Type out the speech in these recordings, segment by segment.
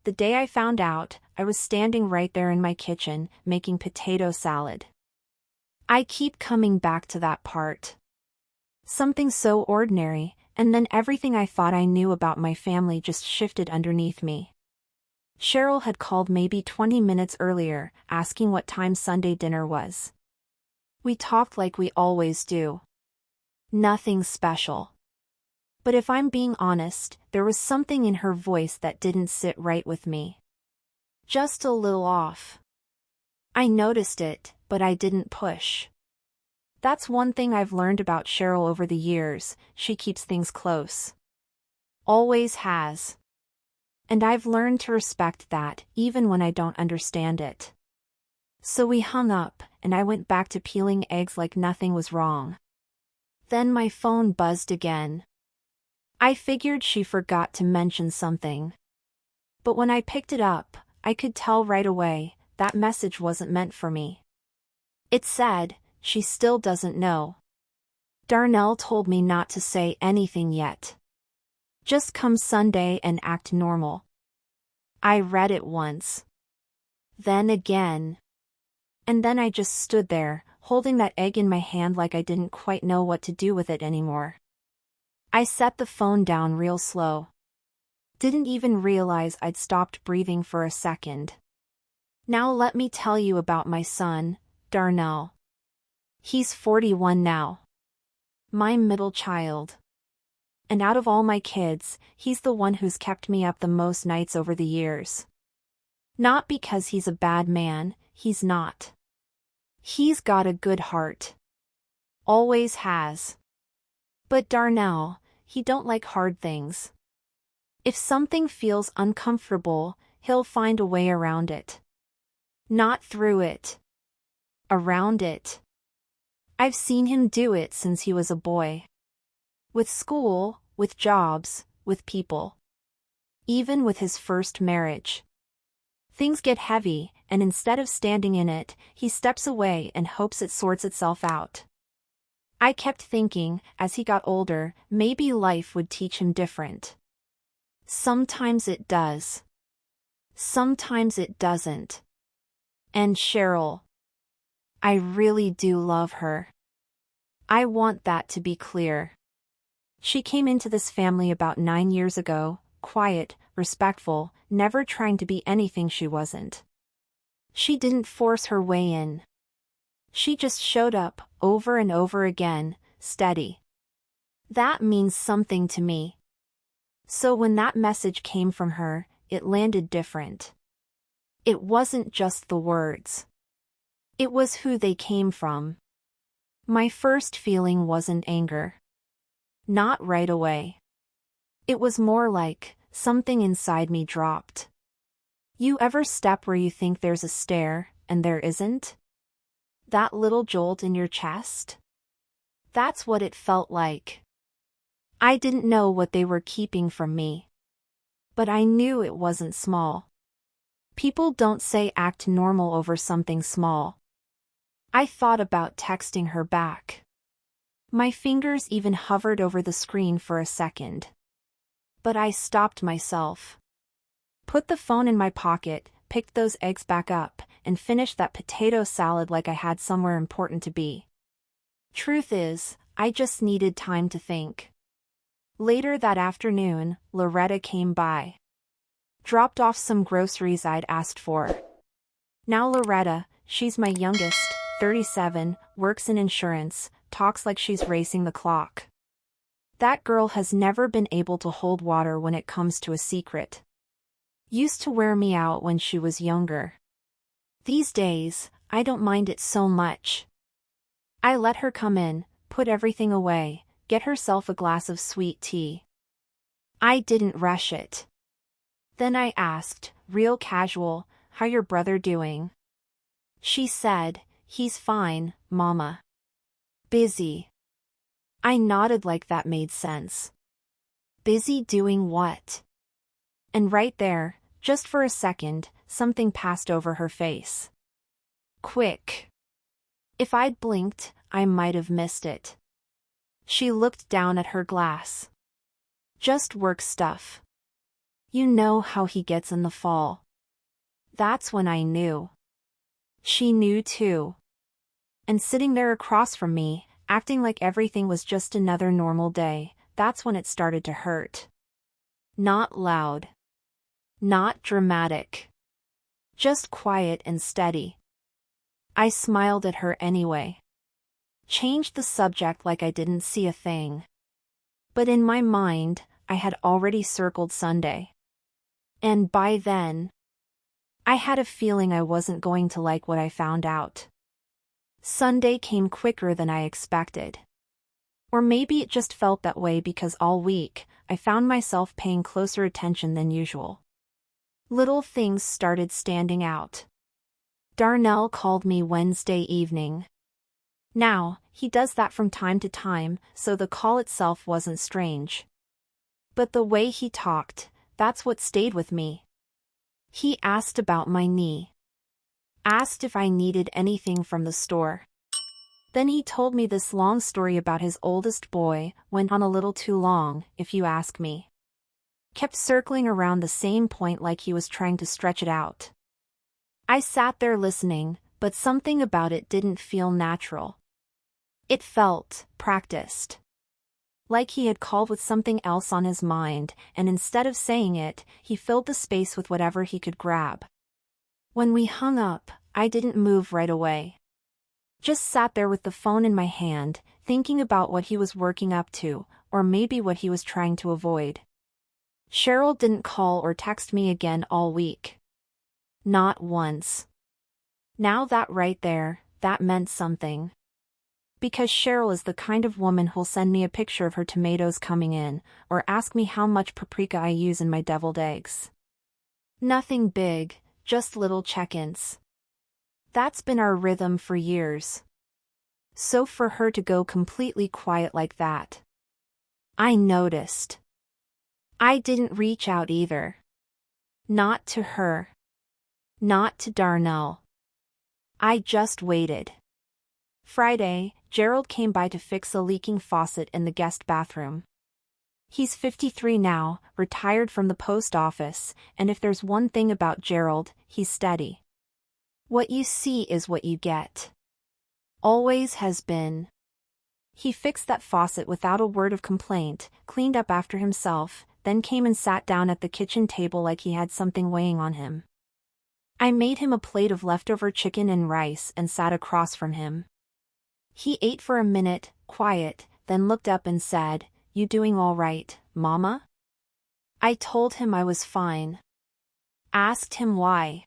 The day I found out, I was standing right there in my kitchen, making potato salad. I keep coming back to that part. Something so ordinary, and then everything I thought I knew about my family just shifted underneath me. Cheryl had called maybe 20 minutes earlier, asking what time Sunday dinner was. We talked like we always do. Nothing special. But if I'm being honest, there was something in her voice that didn't sit right with me. Just a little off. I noticed it, but I didn't push. That's one thing I've learned about Cheryl over the years, she keeps things close. Always has. And I've learned to respect that, even when I don't understand it. So we hung up, and I went back to peeling eggs like nothing was wrong. Then my phone buzzed again. I figured she forgot to mention something. But when I picked it up, I could tell right away, that message wasn't meant for me. It said, "She still doesn't know. Darnell told me not to say anything yet. Just come Sunday and act normal." I read it once. Then again. And then I just stood there, holding that egg in my hand like I didn't quite know what to do with it anymore. I set the phone down real slow. Didn't even realize I'd stopped breathing for a second. Now let me tell you about my son, Darnell. He's 41 now. My middle child. And out of all my kids, he's the one who's kept me up the most nights over the years. Not because he's a bad man, he's not. He's got a good heart. Always has. But Darnell, he don't like hard things. If something feels uncomfortable, he'll find a way around it. Not through it. Around it. I've seen him do it since he was a boy. With school, with jobs, with people. Even with his first marriage. Things get heavy, and instead of standing in it, he steps away and hopes it sorts itself out. I kept thinking, as he got older, maybe life would teach him different. Sometimes it does. Sometimes it doesn't. And Cheryl. I really do love her. I want that to be clear. She came into this family about 9 years ago, quiet, respectful, never trying to be anything she wasn't. She didn't force her way in. She just showed up, over and over again, steady. That means something to me. So when that message came from her, it landed different. It wasn't just the words. It was who they came from. My first feeling wasn't anger. Not right away. It was more like, something inside me dropped. You ever step where you think there's a stair, and there isn't? That little jolt in your chest? That's what it felt like. I didn't know what they were keeping from me. But I knew it wasn't small. People don't say act normal over something small. I thought about texting her back. My fingers even hovered over the screen for a second. But I stopped myself. Put the phone in my pocket, picked those eggs back up, and finished that potato salad like I had somewhere important to be. Truth is, I just needed time to think. Later that afternoon, Loretta came by. Dropped off some groceries I'd asked for. Now Loretta, she's my youngest, 37, works in insurance, talks like she's racing the clock. That girl has never been able to hold water when it comes to a secret. Used to wear me out when she was younger. These days, I don't mind it so much. I let her come in, put everything away, get herself a glass of sweet tea. I didn't rush it. Then I asked, real casual, "How your brother doing?" She said, "He's fine, Mama." Busy. I nodded like that made sense. Busy doing what? And right there, just for a second, something passed over her face. Quick. If I'd blinked, I might have missed it. She looked down at her glass. Just work stuff. You know how he gets in the fall. That's when I knew. She knew too. And sitting there across from me, acting like everything was just another normal day, that's when it started to hurt. Not loud. Not dramatic. Just quiet and steady. I smiled at her anyway. Changed the subject like I didn't see a thing. But in my mind, I had already circled Sunday. And by then, I had a feeling I wasn't going to like what I found out. Sunday came quicker than I expected. Or maybe it just felt that way because all week, I found myself paying closer attention than usual. Little things started standing out. Darnell called me Wednesday evening. Now, he does that from time to time, so the call itself wasn't strange. But the way he talked, that's what stayed with me. He asked about my knee. Asked if I needed anything from the store. Then he told me this long story about his oldest boy, went on a little too long, if you ask me. Kept circling around the same point like he was trying to stretch it out. I sat there listening, but something about it didn't feel natural. It felt practiced. Like he had called with something else on his mind, and instead of saying it, he filled the space with whatever he could grab. When we hung up, I didn't move right away. Just sat there with the phone in my hand, thinking about what he was working up to, or maybe what he was trying to avoid. Cheryl didn't call or text me again all week. Not once. Now that right there, that meant something. Because Cheryl is the kind of woman who'll send me a picture of her tomatoes coming in, or ask me how much paprika I use in my deviled eggs. Nothing big, just little check-ins. That's been our rhythm for years. So for her to go completely quiet like that, I noticed. I didn't reach out either. Not to her. Not to Darnell. I just waited. Friday, Gerald came by to fix a leaking faucet in the guest bathroom. He's 53 now, retired from the post office, and if there's one thing about Gerald, he's steady. What you see is what you get. Always has been. He fixed that faucet without a word of complaint, cleaned up after himself, then came and sat down at the kitchen table like he had something weighing on him. I made him a plate of leftover chicken and rice and sat across from him. He ate for a minute, quiet, then looked up and said, "You doing all right, Mama?" I told him I was fine. Asked him why.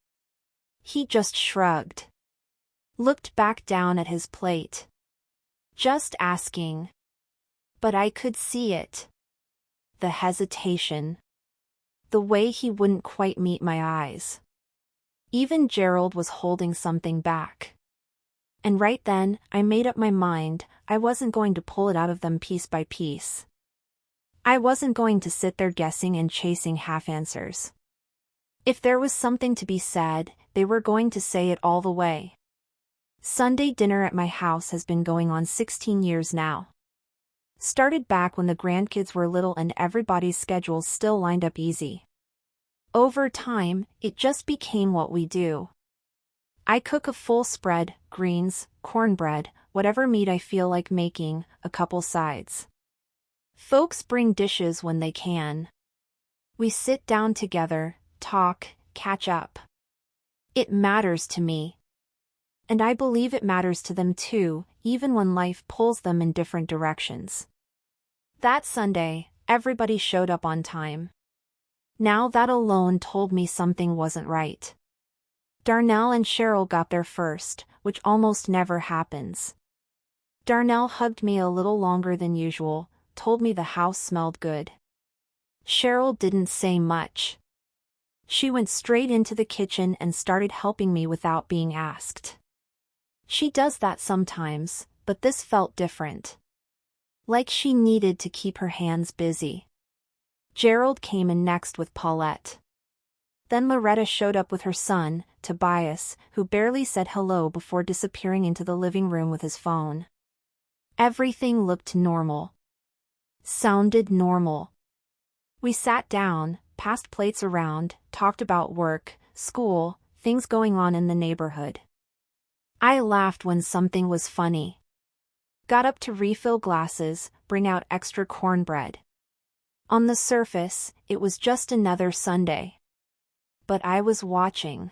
He just shrugged. Looked back down at his plate. Just asking. But I could see it. The hesitation. The way he wouldn't quite meet my eyes. Even Gerald was holding something back. And right then, I made up my mind, I wasn't going to pull it out of them piece by piece. I wasn't going to sit there guessing and chasing half answers. If there was something to be said, they were going to say it all the way. Sunday dinner at my house has been going on 16 years now. Started back when the grandkids were little and everybody's schedules still lined up easy. Over time, it just became what we do. I cook a full spread, greens, cornbread, whatever meat I feel like making, a couple sides. Folks bring dishes when they can. We sit down together, talk, catch up. It matters to me. And I believe it matters to them too, even when life pulls them in different directions. That Sunday, everybody showed up on time. Now that alone told me something wasn't right. Darnell and Cheryl got there first, which almost never happens. Darnell hugged me a little longer than usual, told me the house smelled good. Cheryl didn't say much. She went straight into the kitchen and started helping me without being asked. She does that sometimes, but this felt different. Like she needed to keep her hands busy. Gerald came in next with Paulette. Then Loretta showed up with her son, Tobias, who barely said hello before disappearing into the living room with his phone. Everything looked normal. Sounded normal. We sat down, passed plates around, talked about work, school, things going on in the neighborhood. I laughed when something was funny. Got up to refill glasses, bring out extra cornbread. On the surface, it was just another Sunday. But I was watching.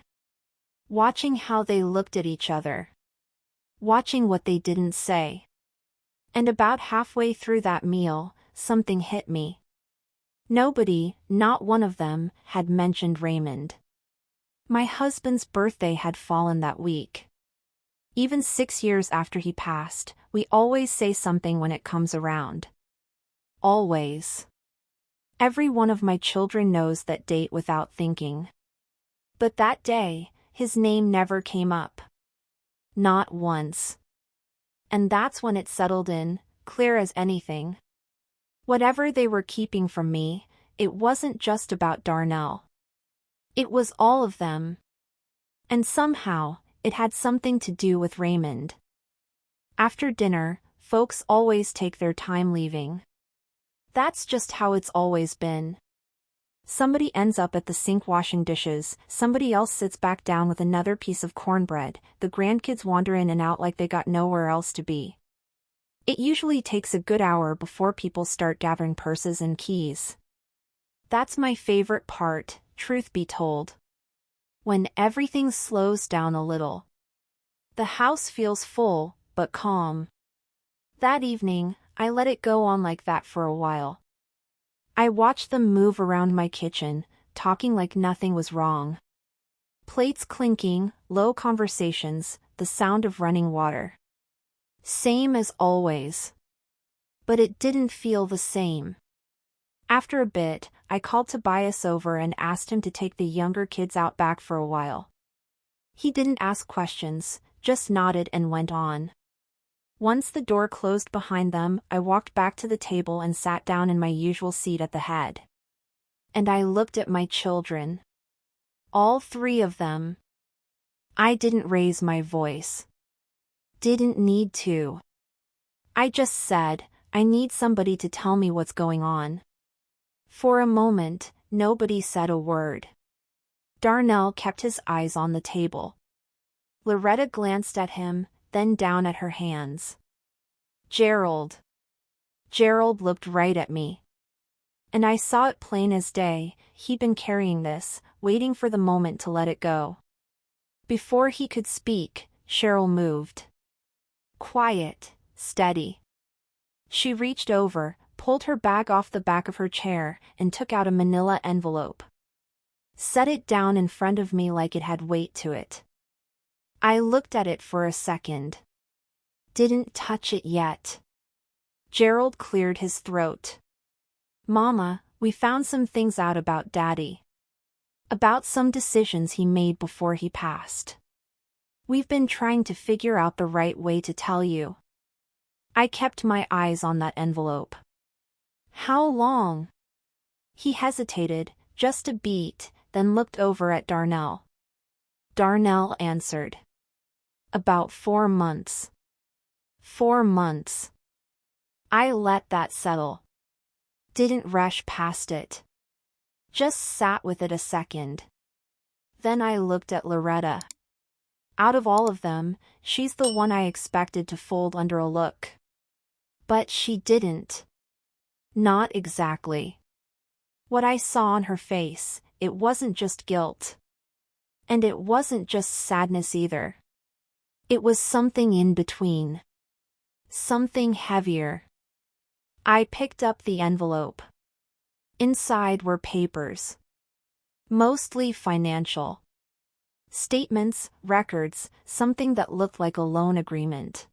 Watching how they looked at each other. Watching what they didn't say. And about halfway through that meal, something hit me. Nobody, not one of them, had mentioned Raymond. My husband's birthday had fallen that week. Even 6 years after he passed, we always say something when it comes around. Always. Every one of my children knows that date without thinking. But that day, his name never came up. Not once. And that's when it settled in, clear as anything. Whatever they were keeping from me, it wasn't just about Darnell. It was all of them. And somehow, it had something to do with Raymond. After dinner, folks always take their time leaving. That's just how it's always been. Somebody ends up at the sink washing dishes, somebody else sits back down with another piece of cornbread, the grandkids wander in and out like they got nowhere else to be. It usually takes a good hour before people start gathering purses and keys. That's my favorite part, truth be told. When everything slows down a little. The house feels full, but calm. That evening, I let it go on like that for a while. I watched them move around my kitchen, talking like nothing was wrong. Plates clinking, low conversations, the sound of running water. Same as always. But it didn't feel the same. After a bit, I called Tobias over and asked him to take the younger kids out back for a while. He didn't ask questions, just nodded and went on. Once the door closed behind them, I walked back to the table and sat down in my usual seat at the head. And I looked at my children. All 3 of them. I didn't raise my voice. Didn't need to. I just said, I need somebody to tell me what's going on. For a moment, nobody said a word. Darnell kept his eyes on the table. Loretta glanced at him, then down at her hands. Gerald. Gerald looked right at me. And I saw it plain as day, he'd been carrying this, waiting for the moment to let it go. Before he could speak, Cheryl moved. Quiet, steady. She reached over, pulled her bag off the back of her chair, and took out a manila envelope. Set it down in front of me like it had weight to it. I looked at it for a second. Didn't touch it yet. Gerald cleared his throat. Mama, we found some things out about Daddy. About some decisions he made before he passed. We've been trying to figure out the right way to tell you. I kept my eyes on that envelope. How long? He hesitated, just a beat, then looked over at Darnell. Darnell answered. About 4 months. 4 months. I let that settle. Didn't rush past it. Just sat with it a second. Then I looked at Loretta. Out of all of them, she's the one I expected to fold under a look. But she didn't. Not exactly. What I saw on her face, it wasn't just guilt. And it wasn't just sadness either. It was something in between. Something heavier. I picked up the envelope. Inside were papers. Mostly financial. Statements, records, something that looked like a loan agreement.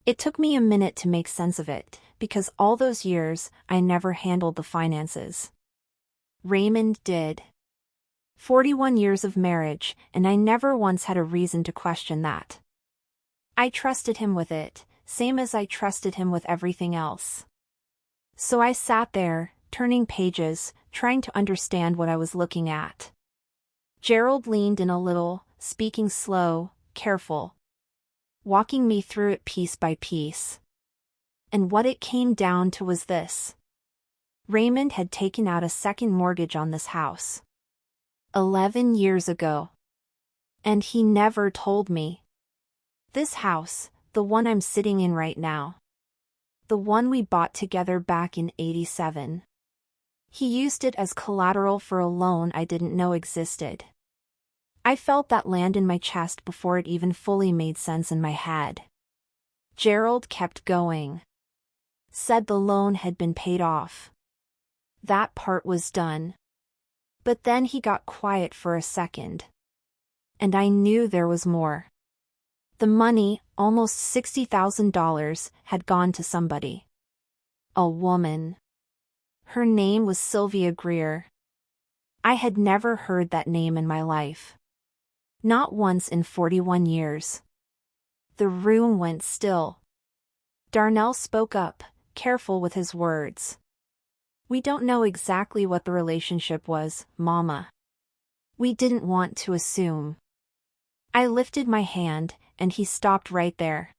It took me a minute to make sense of it, because all those years, I never handled the finances. Raymond did. 41 years of marriage, and I never once had a reason to question that. I trusted him with it, same as I trusted him with everything else. So I sat there, turning pages, trying to understand what I was looking at. Gerald leaned in a little, speaking slow, careful. Walking me through it piece by piece. And what it came down to was this. Raymond had taken out a second mortgage on this house. 11 years ago. And he never told me. This house, the one I'm sitting in right now. The one we bought together back in '87. He used it as collateral for a loan I didn't know existed. I felt that land in my chest before it even fully made sense in my head. Gerald kept going. Said the loan had been paid off. That part was done. But then he got quiet for a second. And I knew there was more. The money, almost $60,000, had gone to somebody. A woman. Her name was Sylvia Greer. I had never heard that name in my life. Not once in 41 years. The room went still. Darnell spoke up, careful with his words. We don't know exactly what the relationship was, Mama. We didn't want to assume. I lifted my hand, and he stopped right there.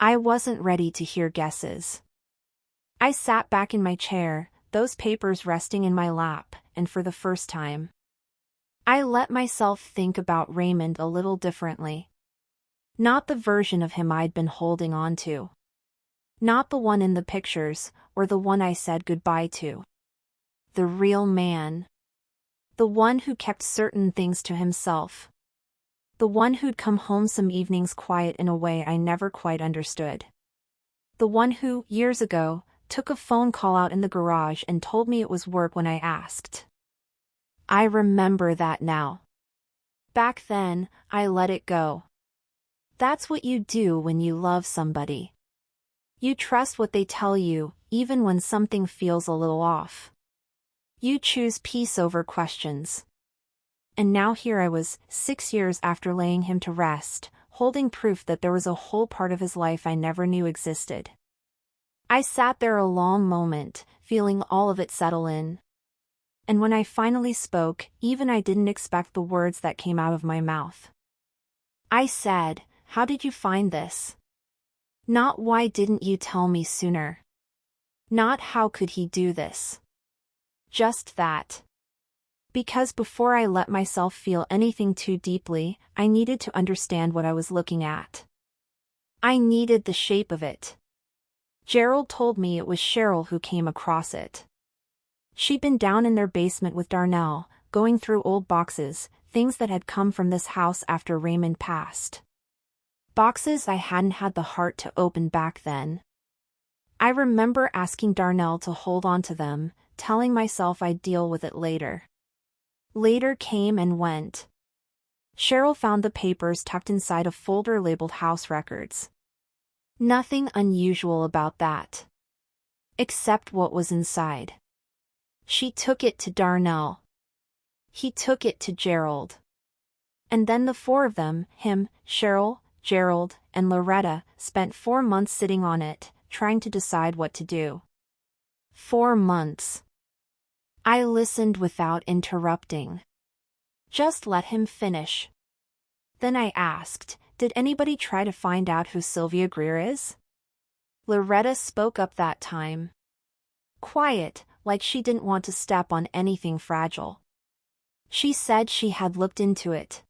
I wasn't ready to hear guesses. I sat back in my chair, those papers resting in my lap, and for the first time, I let myself think about Raymond a little differently. Not the version of him I'd been holding on to. Not the one in the pictures, or the one I said goodbye to. The real man. The one who kept certain things to himself. The one who'd come home some evenings quiet in a way I never quite understood. The one who, years ago, took a phone call out in the garage and told me it was work when I asked. I remember that now. Back then, I let it go. That's what you do when you love somebody. You trust what they tell you, even when something feels a little off. You choose peace over questions. And now here I was, 6 years after laying him to rest, holding proof that there was a whole part of his life I never knew existed. I sat there a long moment, feeling all of it settle in. And when I finally spoke, even I didn't expect the words that came out of my mouth. I said, "How did you find this?" Not "Why didn't you tell me sooner?" Not "How could he do this?" Just that. Because before I let myself feel anything too deeply, I needed to understand what I was looking at. I needed the shape of it. Gerald told me it was Cheryl who came across it. She'd been down in their basement with Darnell, going through old boxes, things that had come from this house after Raymond passed. Boxes I hadn't had the heart to open back then. I remember asking Darnell to hold on to them, telling myself I'd deal with it later. Later came and went. Cheryl found the papers tucked inside a folder labeled House Records. Nothing unusual about that. Except what was inside. She took it to Darnell. He took it to Gerald. And then the four of them, him, Cheryl, Gerald, and Loretta, spent 4 months sitting on it, trying to decide what to do. 4 months. I listened without interrupting. Just let him finish. Then I asked, "Did anybody try to find out who Sylvia Greer is?" Loretta spoke up that time. Quiet, like she didn't want to step on anything fragile. She said she had looked into it.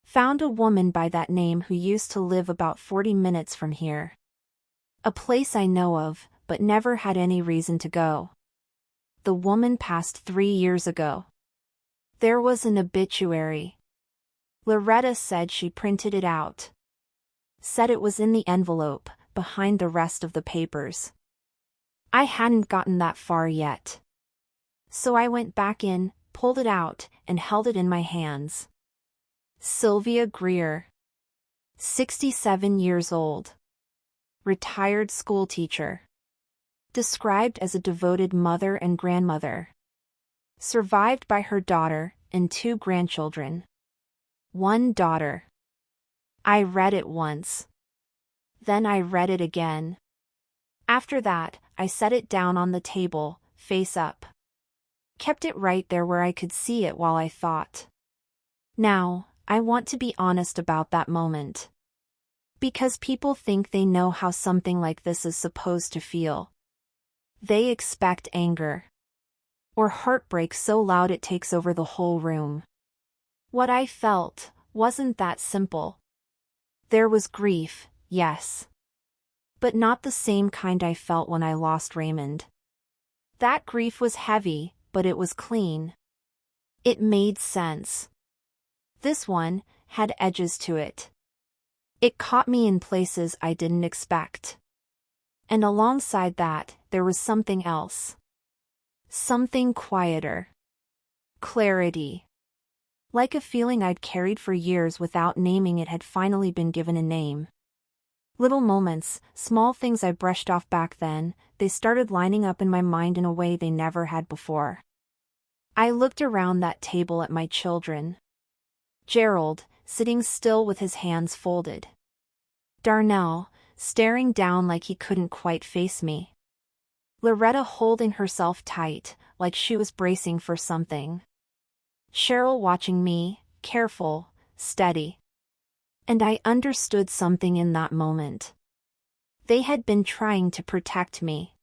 Found a woman by that name who used to live about 40 minutes from here. A place I know of, but never had any reason to go. The woman passed 3 years ago. There was an obituary. Loretta said she printed it out. Said it was in the envelope, behind the rest of the papers. I hadn't gotten that far yet. So I went back in, pulled it out, and held it in my hands. Sylvia Greer. 67 years old. Retired schoolteacher. Described as a devoted mother and grandmother. Survived by her daughter and 2 grandchildren. 1 daughter. I read it once. Then I read it again. After that, I set it down on the table, face up. Kept it right there where I could see it while I thought. Now, I want to be honest about that moment. Because people think they know how something like this is supposed to feel. They expect anger. Or heartbreak so loud it takes over the whole room. What I felt wasn't that simple. There was grief, yes. But not the same kind I felt when I lost Raymond. That grief was heavy, but it was clean. It made sense. This one had edges to it. It caught me in places I didn't expect. And alongside that, there was something else. Something quieter. Clarity. Like a feeling I'd carried for years without naming it had finally been given a name. Little moments, small things I brushed off back then, they started lining up in my mind in a way they never had before. I looked around that table at my children. Gerald, sitting still with his hands folded. Darnell, staring down like he couldn't quite face me. Loretta holding herself tight, like she was bracing for something. Cheryl watching me, careful, steady. And I understood something in that moment. They had been trying to protect me.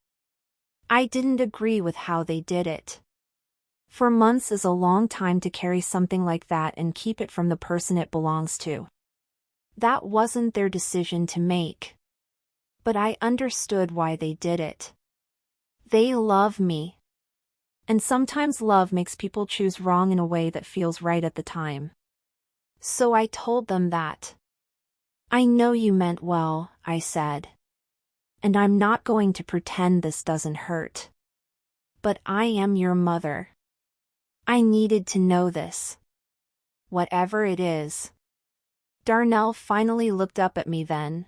I didn't agree with how they did it. 4 months is a long time to carry something like that and keep it from the person it belongs to. That wasn't their decision to make. But I understood why they did it. They love me. And sometimes love makes people choose wrong in a way that feels right at the time. So I told them that. I know you meant well, I said. And I'm not going to pretend this doesn't hurt. But I am your mother. I needed to know this. Whatever it is. Darnell finally looked up at me then.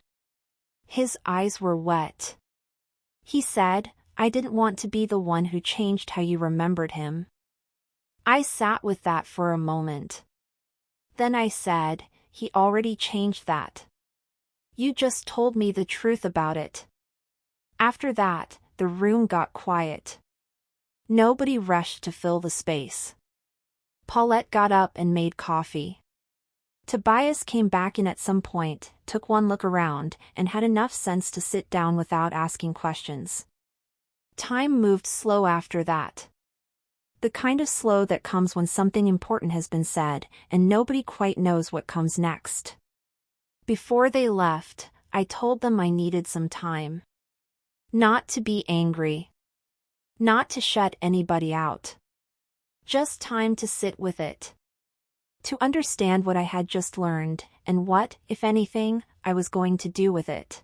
His eyes were wet. He said, I didn't want to be the one who changed how you remembered him. I sat with that for a moment. Then I said, he already changed that. You just told me the truth about it. After that, the room got quiet. Nobody rushed to fill the space. Paulette got up and made coffee. Tobias came back in at some point, took one look around, and had enough sense to sit down without asking questions. Time moved slow after that. The kind of slow that comes when something important has been said, and nobody quite knows what comes next. Before they left, I told them I needed some time. Not to be angry. Not to shut anybody out. Just time to sit with it. To understand what I had just learned, and what, if anything, I was going to do with it.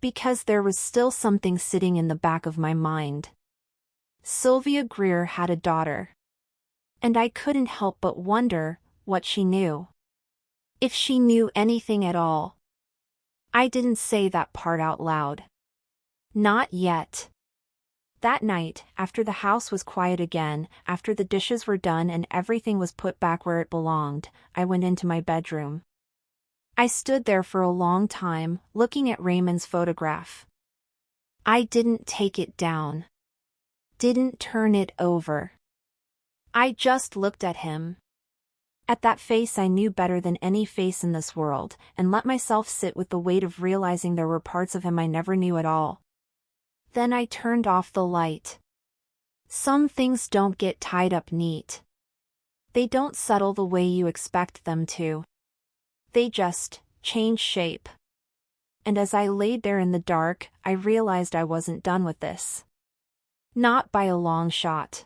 Because there was still something sitting in the back of my mind. Sylvia Greer had a daughter. And I couldn't help but wonder what she knew. If she knew anything at all. I didn't say that part out loud. Not yet. That night, after the house was quiet again, after the dishes were done and everything was put back where it belonged, I went into my bedroom. I stood there for a long time, looking at Raymond's photograph. I didn't take it down. Didn't turn it over. I just looked at him. At that face I knew better than any face in this world, and let myself sit with the weight of realizing there were parts of him I never knew at all. Then I turned off the light. Some things don't get tied up neat. They don't settle the way you expect them to. They just change shape. And as I laid there in the dark, I realized I wasn't done with this. Not by a long shot.